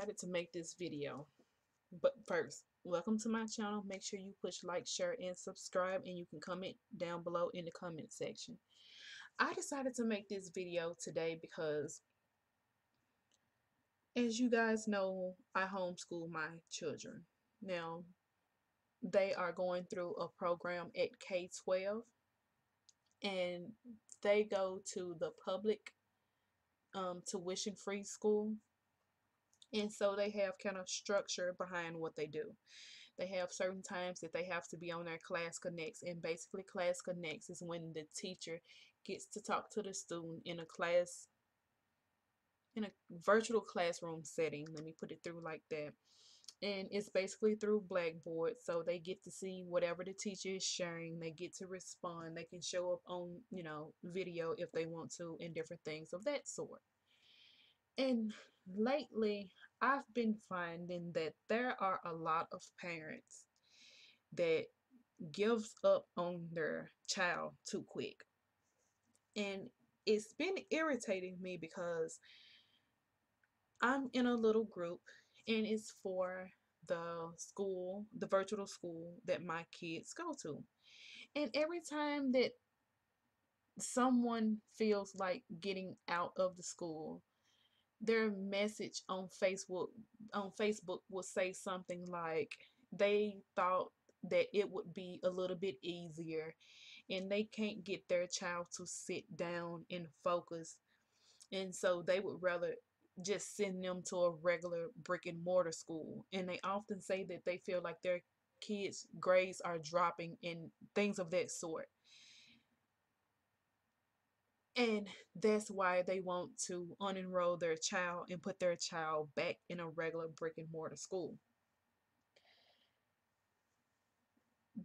decided to make this video. But first, welcome to my channel. Make sure you push like, share, and subscribe, and you can comment down below in the comment section. I decided to make this video today because, as you guys know, I homeschool my children. Now, they are going through a program at K-12, and they go to the public tuition-free school. And so they have kind of structure behind what they do. They have certain times that they have to be on their class connects, and basically class connects is when the teacher gets to talk to the student in a virtual classroom setting. Let me put it through like that. And it's basically through Blackboard, so they get to see whatever the teacher is sharing. They get to respond. They can show up on, video if they want to, and different things of that sort. And lately, I've been finding that there are a lot of parents that gives up on their child too quick. And it's been irritating me because I'm in a little group, and it's for the virtual school that my kids go to. And every time that someone feels like getting out of the school, their message on Facebook will say something like they thought that it would be a little bit easier, and they can't get their child to sit down and focus, and so they would rather just send them to a regular brick and mortar school. And they often say that they feel like their kids' grades are dropping and things of that sort. And that's why they want to unenroll their child and put their child back in a regular brick and mortar school.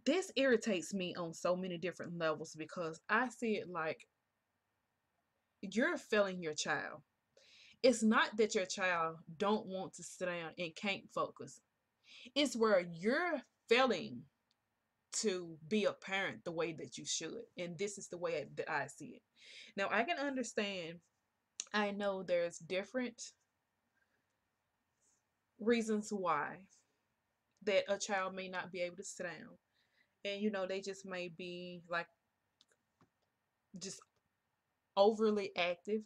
This irritates me on so many different levels because I see it like you're failing your child. It's not that your child don't want to sit down and can't focus. It's where you're failing to be a parent the way that you should. And this is the way that I see it. Now, I can understand, I know there's different reasons why that a child may not be able to sit down. And they just may be like just overly active,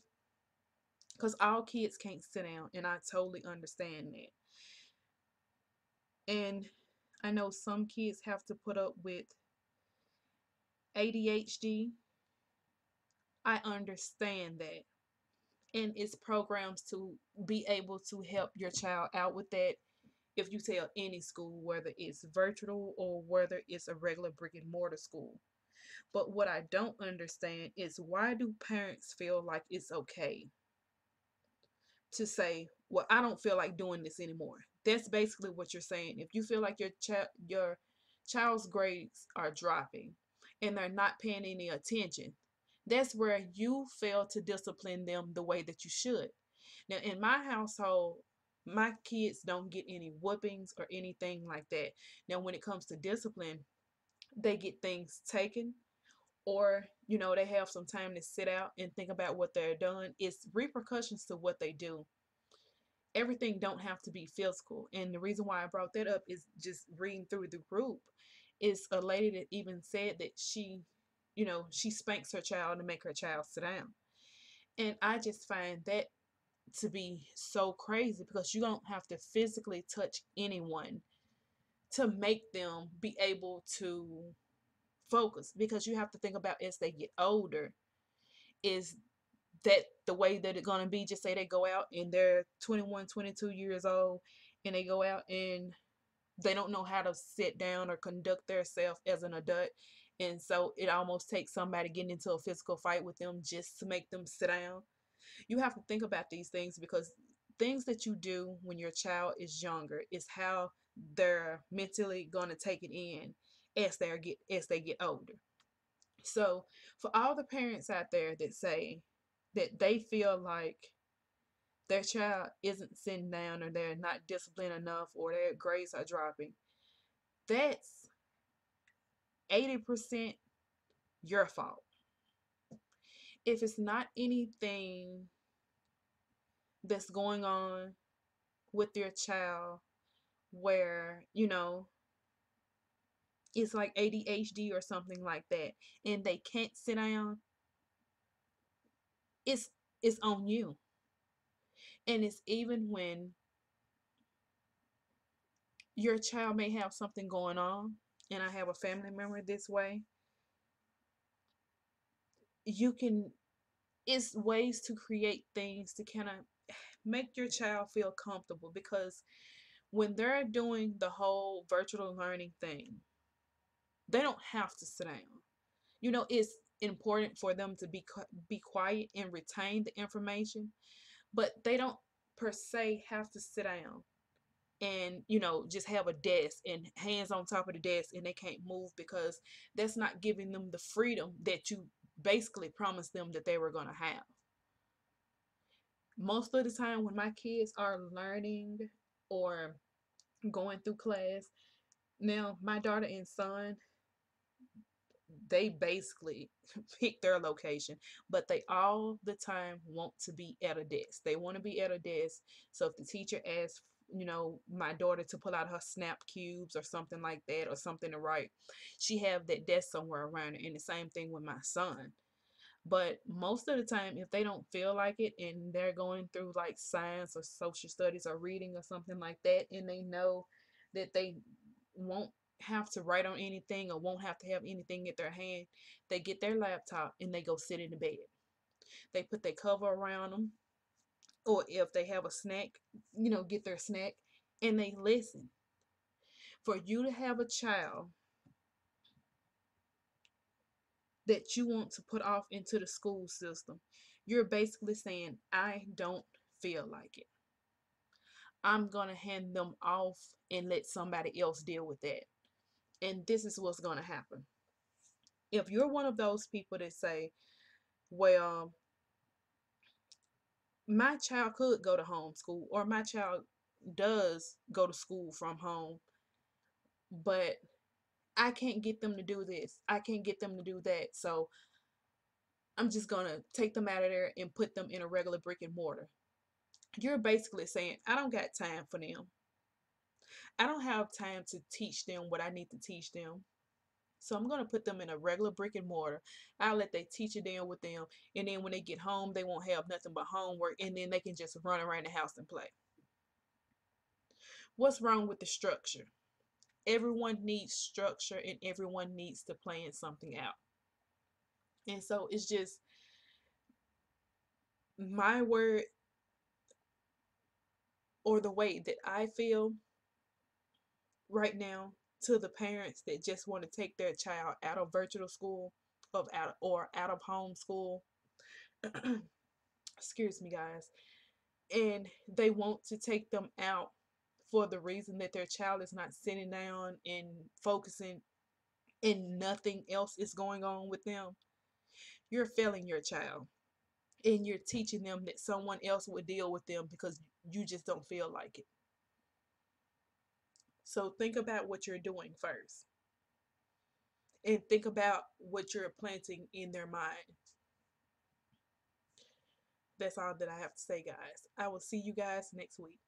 because all kids can't sit down, and I totally understand that. And I know some kids have to put up with ADHD. I understand that. And it's programs to be able to help your child out with that if you tell any school, whether it's virtual or whether it's a regular brick and mortar school. But what I don't understand is, why do parents feel like it's okay to say, well, I don't feel like doing this anymore? That's basically what you're saying. If you feel like your child's grades are dropping and they're not paying any attention, that's where you fail to discipline them the way that you should. Now, in my household, my kids don't get any whoopings or anything like that. Now, when it comes to discipline, they get things taken, or they have some time to sit out and think about what they're doing. It's repercussions to what they do. Everything don't have to be physical. And the reason why I brought that up is just reading through the group, is a lady that even said that she spanks her child to make her child sit down. And I just find that to be so crazy, because you don't have to physically touch anyone to make them be able to focus. Because you have to think about, as they get older, is that the way that it's going to be? Just say they go out and they're 21, 22 years old, and they go out and they don't know how to sit down or conduct themselves as an adult, and so it almost takes somebody getting into a physical fight with them just to make them sit down. You have to think about these things, because things that you do when your child is younger is how they're mentally going to take it in as they get older. So for all the parents out there that say that they feel like their child isn't sitting down, or they're not disciplined enough, or their grades are dropping, that's 80% your fault. If it's not anything that's going on with your child where, it's like ADHD or something like that, and they can't sit down, it's it's on you. And it's even when your child may have something going on, and I have a family member this way, you can it's ways to create things to kind of make your child feel comfortable, because when they're doing the whole virtual learning thing, they don't have to sit down. It's important for them to be quiet and retain the information, but they don't per se have to sit down and just have a desk and hands on top of the desk and they can't move, because that's not giving them the freedom that you basically promised them that they were going to have. Most of the time when my kids are learning or going through class, now my daughter and son, they basically pick their location, but they all the time want to be at a desk. They want to be at a desk. So if the teacher asks, my daughter to pull out her snap cubes or something like that, or something to write, she have that desk somewhere around her. And the same thing with my son. But most of the time, if they don't feel like it and they're going through like science or social studies or reading or something like that, and they know that they won't have to write on anything or won't have to have anything in their hand, they get their laptop and they go sit in the bed. They put their cover around them, or if they have a snack, get their snack and they listen. For you to have a child that you want to put off into the school system, you're basically saying, I don't feel like it. I'm going to hand them off and let somebody else deal with that. And this is what's going to happen. If you're one of those people that say, well, my child could go to homeschool, or my child does go to school from home, but I can't get them to do this, I can't get them to do that, so I'm just going to take them out of there and put them in a regular brick and mortar. You're basically saying, I don't got time for them. I don't have time to teach them what I need to teach them. So I'm going to put them in a regular brick and mortar. I'll let their teacher deal with them. And then when they get home, they won't have nothing but homework. And then they can just run around the house and play. What's wrong with the structure? Everyone needs structure and everyone needs to plan something out. And so it's just my word, or the way that I feel right now, to the parents that just want to take their child out of virtual school, out of home school. Excuse me, guys. And they want to take them out for the reason that their child is not sitting down and focusing and nothing else is going on with them. You're failing your child, and you're teaching them that someone else will deal with them because you just don't feel like it. So think about what you're doing first, and think about what you're planting in their mind. That's all that I have to say, guys. I will see you guys next week.